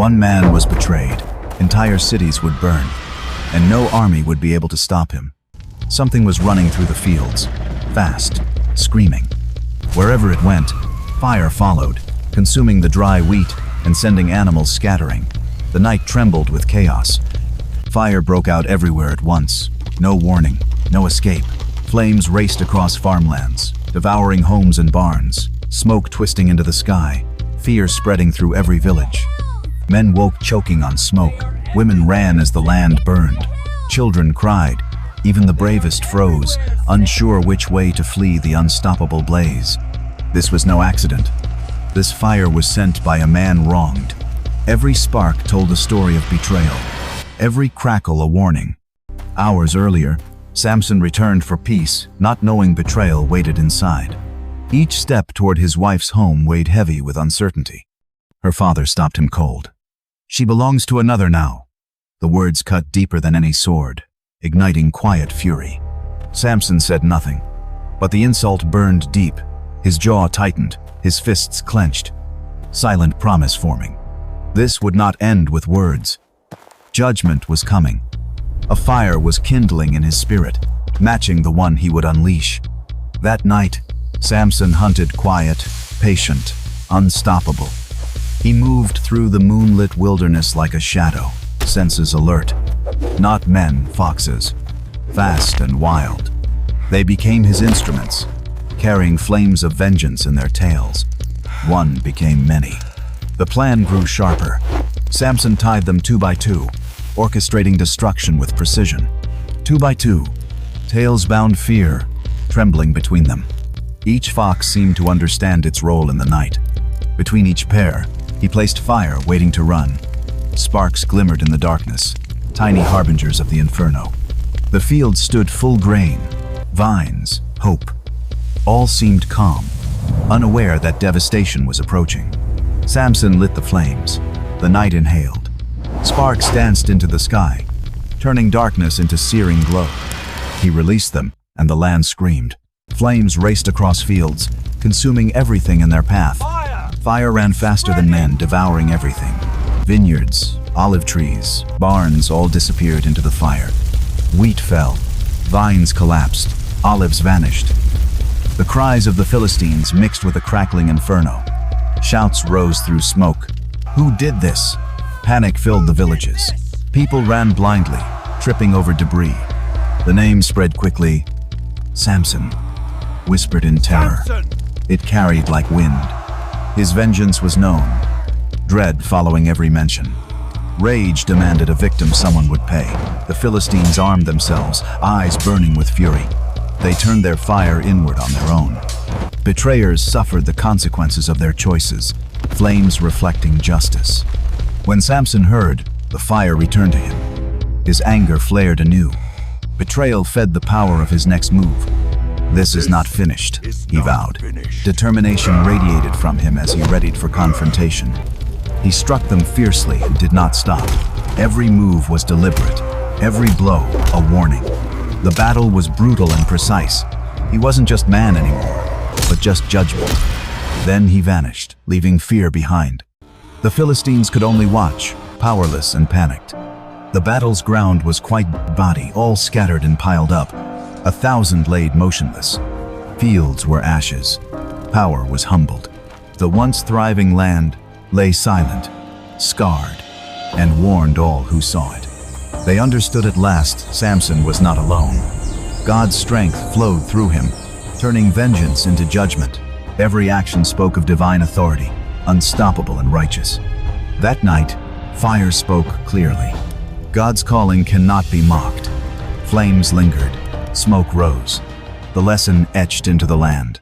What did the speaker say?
One man was betrayed. Entire cities would burn, and no army would be able to stop him. Something was running through the fields, fast, screaming. Wherever it went, fire followed, consuming the dry wheat and sending animals scattering. The night trembled with chaos. Fire broke out everywhere at once. No warning, no escape. Flames raced across farmlands, devouring homes and barns, smoke twisting into the sky, fear spreading through every village. Men woke choking on smoke. Women ran as the land burned. Children cried. Even the bravest froze, unsure which way to flee the unstoppable blaze. This was no accident. This fire was sent by a man wronged. Every spark told a story of betrayal. Every crackle a warning. Hours earlier, Samson returned for peace, not knowing betrayal waited inside. Each step toward his wife's home weighed heavy with uncertainty. Her father stopped him cold. "She belongs to another now." The words cut deeper than any sword, igniting quiet fury. Samson said nothing, but the insult burned deep. His jaw tightened, his fists clenched. Silent promise forming. This would not end with words. Judgment was coming. A fire was kindling in his spirit, matching the one he would unleash. That night, Samson hunted quiet, patient, unstoppable. He moved through the moonlit wilderness like a shadow, senses alert. Not men, foxes, fast and wild. They became his instruments, carrying flames of vengeance in their tails. One became many. The plan grew sharper. Samson tied them 2 by 2, orchestrating destruction with precision. 2 by 2, tails bound fear, trembling between them. Each fox seemed to understand its role in the night. Between each pair, he placed fire waiting to run. Sparks glimmered in the darkness, tiny harbingers of the inferno. The field stood full grain, vines, hope. All seemed calm, unaware that devastation was approaching. Samson lit the flames. The night inhaled. Sparks danced into the sky, turning darkness into searing glow. He released them, and the land screamed. Flames raced across fields, consuming everything in their path. Fire ran faster than men, devouring everything. Vineyards, olive trees, barns all disappeared into the fire. Wheat fell, vines collapsed, olives vanished. The cries of the Philistines mixed with a crackling inferno. Shouts rose through smoke. Who did this? Panic filled the villages. People ran blindly, tripping over debris. The name spread quickly. Samson, whispered in terror. It carried like wind. His vengeance was known, dread following every mention. Rage demanded a victim someone would pay. The Philistines armed themselves, eyes burning with fury. They turned their fire inward on their own. Betrayers suffered the consequences of their choices, flames reflecting justice. When Samson heard, the fire returned to him. His anger flared anew. Betrayal fed the power of his next move. "This is not finished," he vowed. Determination radiated from him as he readied for confrontation. He struck them fiercely and did not stop. Every move was deliberate, every blow a warning. The battle was brutal and precise. He wasn't just man anymore, but just judgment. Then he vanished, leaving fear behind. The Philistines could only watch, powerless and panicked. The battle's ground was quite body, all scattered and piled up. 1,000 laid motionless. Fields were ashes. Power was humbled. The once thriving land lay silent, scarred, and warned all who saw it. They understood at last Samson was not alone. God's strength flowed through him, turning vengeance into judgment. Every action spoke of divine authority, unstoppable and righteous. That night, fire spoke clearly. God's calling cannot be mocked. Flames lingered. Smoke rose. The lesson etched into the land.